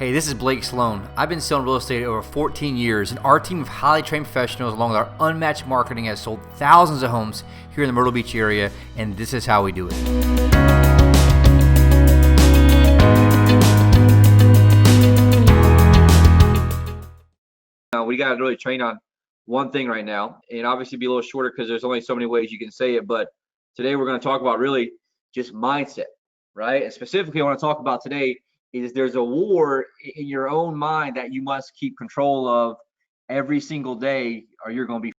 Hey, this is Blake Sloan. I've been selling real estate over 14 years, and our team of highly trained professionals, along with our unmatched marketing, has sold thousands of homes here in the Myrtle Beach area, and this is how we do it. We got to really train on one thing right now, and obviously be a little shorter because there's only so many ways you can say it. But today we're going to talk about really just mindset, right? And specifically, I want to talk about today is there's a war in your own mind that you must keep control of every single day, or you're going to be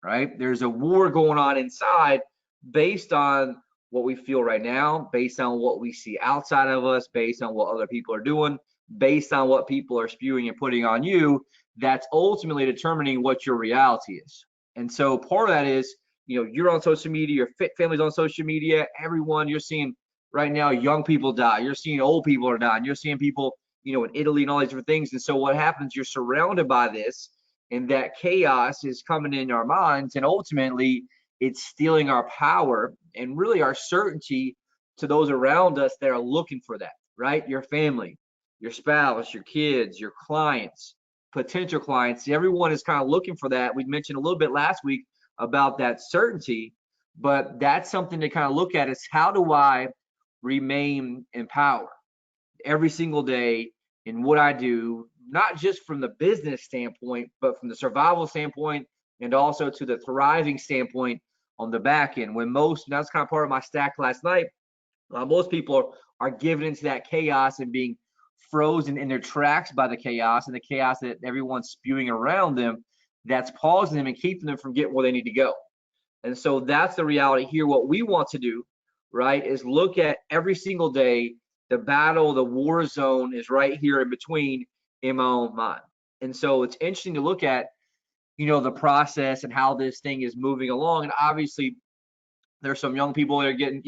right. There's a war going on inside based on what we feel right now, based on what we see outside of us, based on what other people are doing, based on what people are spewing and putting on you. That's ultimately determining what your reality is. And so part of that is, you're on social media, your family's on social media, everyone you're seeing right now, young people die, you're seeing old people are dying, you're seeing people, in Italy and all these different things. And so what happens, you're surrounded by this, and that chaos is coming in our minds, and ultimately it's stealing our power and really our certainty to those around us that are looking for that, right? Your family, your spouse, your kids, your clients, potential clients, everyone is kind of looking for that. We mentioned a little bit last week about that certainty, but that's something to kind of look at is how do I remain in power every single day in what I do, not just from the business standpoint, but from the survival standpoint, and also to the thriving standpoint on the back end. When that's kind of part of my stack last night, most people are given into that chaos and being frozen in their tracks by the chaos and the chaos that everyone's spewing around them, that's pausing them and keeping them from getting where they need to go. And so that's the reality here. What we want to do, right, is look at every single day. The battle, the war zone is right here in between in my own mind. And so it's interesting to look at, the process and how this thing is moving along. And obviously there's some young people that are getting,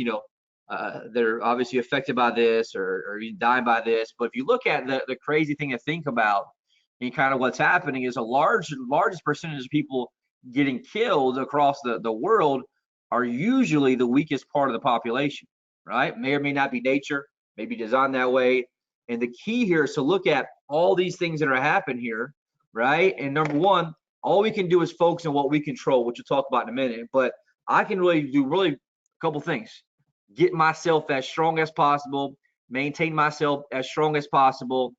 they're obviously affected by this or even dying by this. But if you look at the crazy thing to think about and kind of what's happening is largest percentage of people getting killed across the world are usually the weakest part of the population, right? May or may not be nature, maybe designed that way. And the key here is to look at all these things that are happening here, right? And number one, all we can do is focus on what we control, which we'll talk about in a minute. But I can do a couple things. Get myself as strong as possible, maintain myself as strong as possible,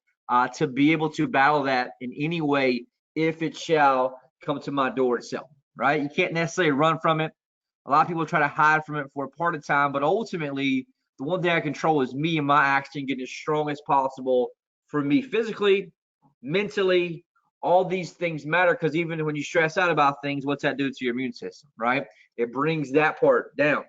to be able to battle that in any way if it shall come to my door itself, right? You can't necessarily run from it. A lot of people try to hide from it for a part of time, but ultimately, the one thing I control is me and my action, getting as strong as possible for me physically, mentally. All these things matter because even when you stress out about things, what's that do to your immune system, right? It brings that part down.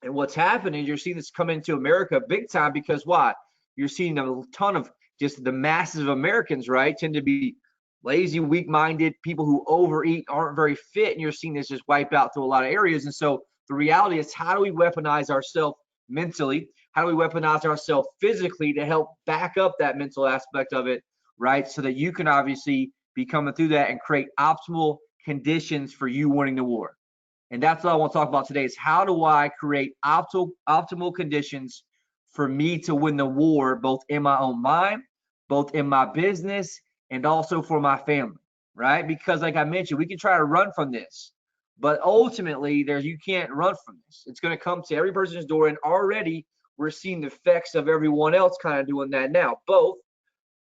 And what's happening, you're seeing this come into America big time because why? You're seeing a ton of just the masses of Americans, right, tend to be lazy, weak-minded, people who overeat, aren't very fit, and you're seeing this just wipe out through a lot of areas. And so the reality is, how do we weaponize ourselves mentally? How do we weaponize ourselves physically to help back up that mental aspect of it, right? So that you can obviously be coming through that and create optimal conditions for you winning the war. And that's what I want to talk about today is how do I create optimal conditions for me to win the war, both in my own mind, both in my business, and also for my family, right? Because like I mentioned, we can try to run from this, but ultimately you can't run from this. It's going to come to every person's door, and already we're seeing the effects of everyone else kind of doing that now, both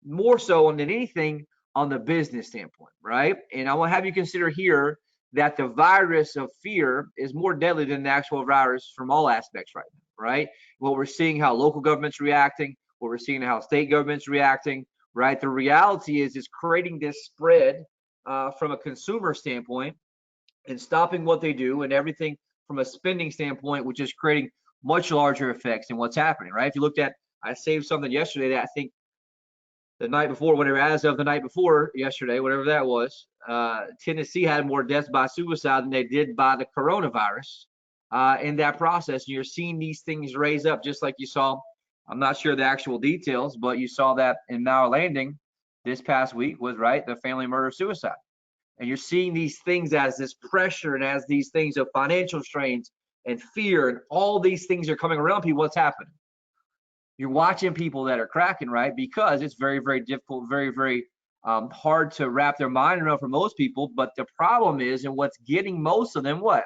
more so than anything on the business standpoint, right? And I want to have you consider here that the virus of fear is more deadly than the actual virus from all aspects right now, right? What we're seeing, how local governments reacting, what we're seeing, how state governments reacting, right? The reality is creating this spread from a consumer standpoint and stopping what they do and everything from a spending standpoint, which is creating much larger effects than what's happening, right? If you looked at, I saved something yesterday that I think the night before, whatever, as of the night before yesterday, whatever that was, Tennessee had more deaths by suicide than they did by the coronavirus in that process. And you're seeing these things raise up just like you saw. I'm not sure the actual details, but you saw that in Mauer Landing this past week was, right, the family murder suicide. And you're seeing these things as this pressure and as these things of financial strains and fear and all these things are coming around people. What's happening? you're watching people that are cracking, right? Because it's very, very difficult, very, very hard to wrap their mind around for most people. But the problem is, and what's getting most of them, what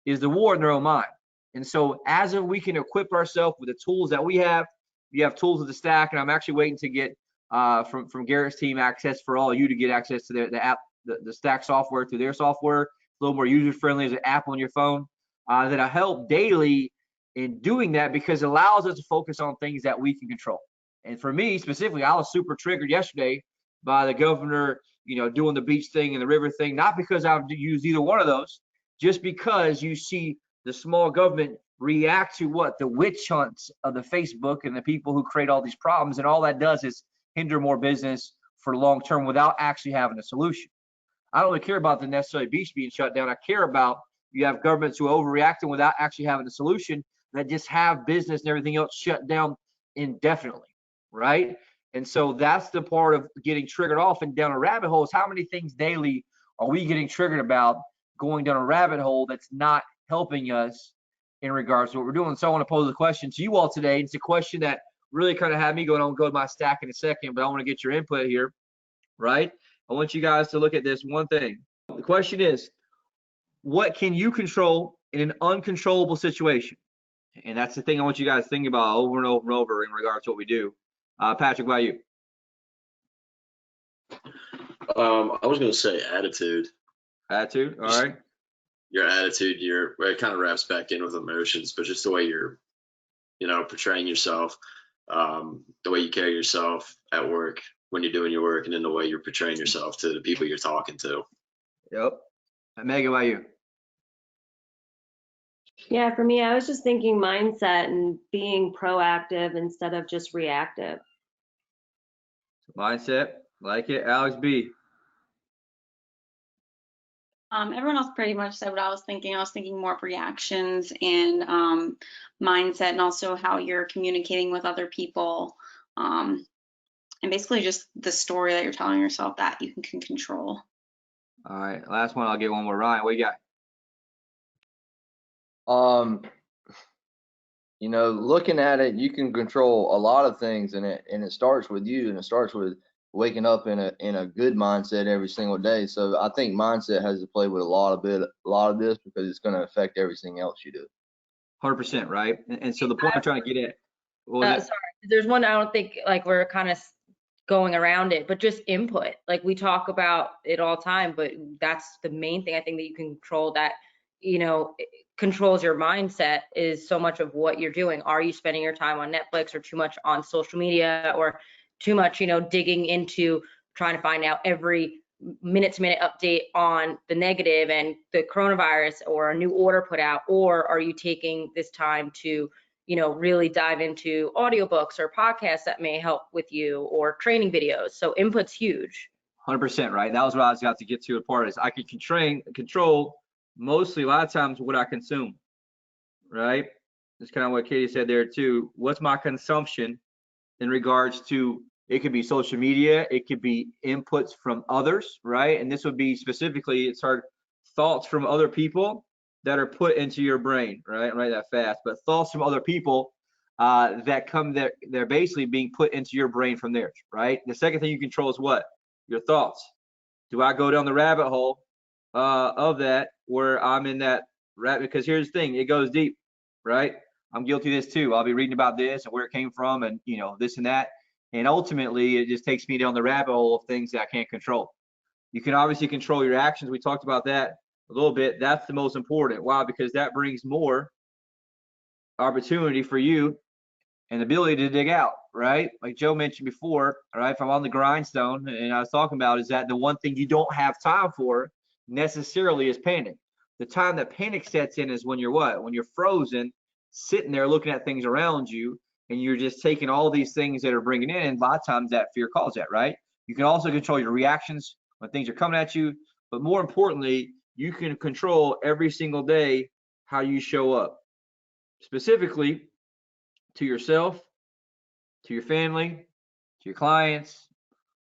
is the war in their own mind? And so, as if we can equip ourselves with the tools that we have, you have tools of the stack, and I'm actually waiting to get from Garrett's team access for all of you to get access to the app, the stack software through their software. It's a little more user friendly as an app on your phone that I help daily in doing that because it allows us to focus on things that we can control. And for me specifically, I was super triggered yesterday by the governor, doing the beach thing and the river thing, not because I've used either one of those, just because you see the small government react to what the witch hunts of the Facebook and the people who create all these problems. And all that does is hinder more business for long term without actually having a solution. I don't really care about the necessarily beach being shut down. I care about you have governments who are overreacting without actually having a solution that just have business and everything else shut down indefinitely, right? And so that's the part of getting triggered off and down a rabbit hole is how many things daily are we getting triggered about going down a rabbit hole that's not helping us in regards to what we're doing. So I want to pose a question to you all today. It's a question that really kind of had me going. I'll go to my stack in a second, but I want to get your input here, right? I want you guys to look at this one thing. The question is, what can you control in an uncontrollable situation? And that's the thing I want you guys to think about over and over and over in regards to what we do. Patrick, what about you? I was going to say attitude. Attitude, all right. Your attitude, it kind of wraps back in with emotions, but just the way you're, portraying yourself, the way you carry yourself at work when you're doing your work, and then the way you're portraying yourself to the people you're talking to. Yep. Megan, what about you? Yeah, for me, I was just thinking mindset and being proactive instead of just reactive. Mindset, like it. Alex B. Everyone else pretty much said what I was thinking. I was thinking more of reactions and mindset, and also how you're communicating with other people, and basically just the story that you're telling yourself that you can control. All right, last one. I'll get one more. Ryan, what you got? Looking at it, you can control a lot of things, and it starts with you, and it starts with waking up in a good mindset every single day. So I think mindset has to play with a lot of this because it's going to affect everything else you do. 100%, right? And so the point I'm trying to get at. Sorry, there's one I don't think like we're kind of going around it, but just input. Like we talk about it all the time, but that's the main thing I think that you can control that, controls your mindset is so much of what you're doing. Are you spending your time on Netflix or too much on social media or too much, digging into trying to find out every minute to minute update on the negative and the coronavirus or a new order put out? Or are you taking this time to, really dive into audiobooks or podcasts that may help with you or training videos? So input's huge. 100%, right? That was what I was about to get to. A part is I can control mostly a lot of times what I consume, right? That's kind of what Katie said there too. What's my consumption in regards to, it could be social media, it could be inputs from others, right? And this would be specifically, it's hard, thoughts from other people that are put into your brain, right? Write that fast, but thoughts from other people that come there, they're basically being put into your brain from theirs, right? The second thing you control is what? Your thoughts. Do I go down the rabbit hole of that where I'm in that rabbit? Because here's the thing, it goes deep, right? I'm guilty of this too. I'll be reading about this and where it came from and this and that. And ultimately it just takes me down the rabbit hole of things that I can't control. You can obviously control your actions. We talked about that a little bit. That's the most important. Why? Because that brings more opportunity for you and the ability to dig out, right? Like Joe mentioned before, all right, if I'm on the grindstone, and I was talking about is that the one thing you don't have time for necessarily is panic. The time that panic sets in is when you're what? When you're frozen, sitting there looking at things around you, and you're just taking all these things that are bringing in, and a lot of times that fear calls that, right? You can also control your reactions when things are coming at you, but more importantly, you can control every single day how you show up, specifically to yourself, to your family, to your clients,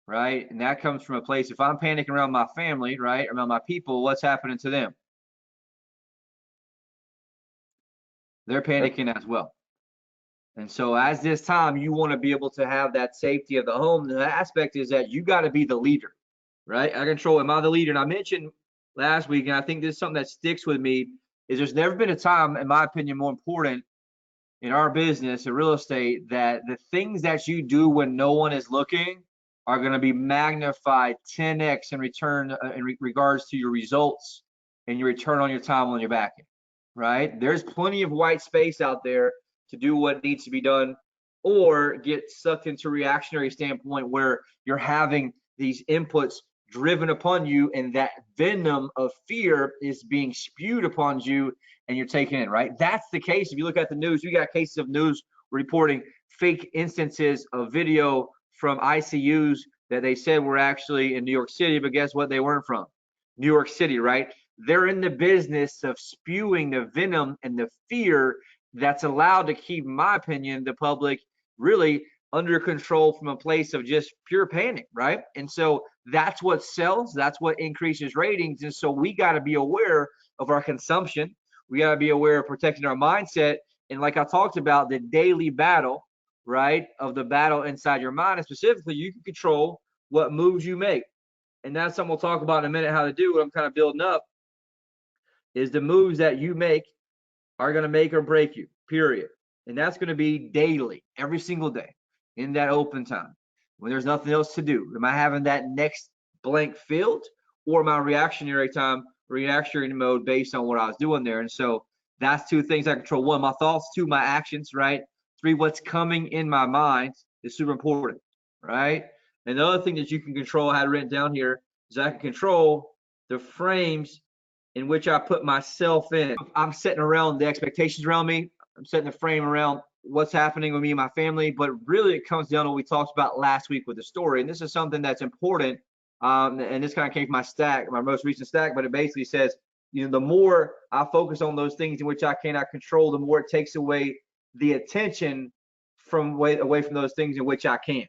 right? And that comes from a place, if I'm panicking around my family, right, around my people, what's happening to them? They're panicking as well. And so as this time, you want to be able to have that safety of the home. The aspect is that you got to be the leader, right? I control, am I the leader? And I mentioned last week, and I think this is something that sticks with me, is there's never been a time, in my opinion, more important in our business in real estate, that the things that you do when no one is looking are going to be magnified 10x in return, regards to your results and your return on your time on your back end, right? There's plenty of white space out there to do what needs to be done, or get sucked into reactionary standpoint where you're having these inputs driven upon you, and that venom of fear is being spewed upon you, and you're taking it, right? That's the case. If you look at the news, we got cases of news reporting fake instances of video from ICUs that they said were actually in New York City, but guess what? They weren't from New York City, right? They're in the business of spewing the venom and the fear that's allowed to keep, in my opinion, the public really under control from a place of just pure panic, right? And so that's what sells, that's what increases ratings. And so we got to be aware of our consumption. We got to be aware of protecting our mindset. And like I talked about, the daily battle, right, of the battle inside your mind, and specifically, you can control what moves you make. And that's something we'll talk about in a minute, how to do. What I'm kind of building up is the moves that you make are going to make or break you, period. And that's going to be daily, every single day, in that open time when there's nothing else to do. Am I having that next blank filled, or am I reactionary mode based on what I was doing there? And so that's two things I control. One, my thoughts. Two, my actions, right? Three, what's coming in my mind is super important, right? And the other thing that you can control, I had written down here, is I can control the frames in which I put myself in. I'm setting around the expectations around me. I'm setting the frame around what's happening with me and my family. But really, it comes down to what we talked about last week with the story. And this is something that's important. And this kind of came from my stack, my most recent stack. But it basically says, you know, the more I focus on those things in which I cannot control, the more it takes away the attention from away from those things in which I can.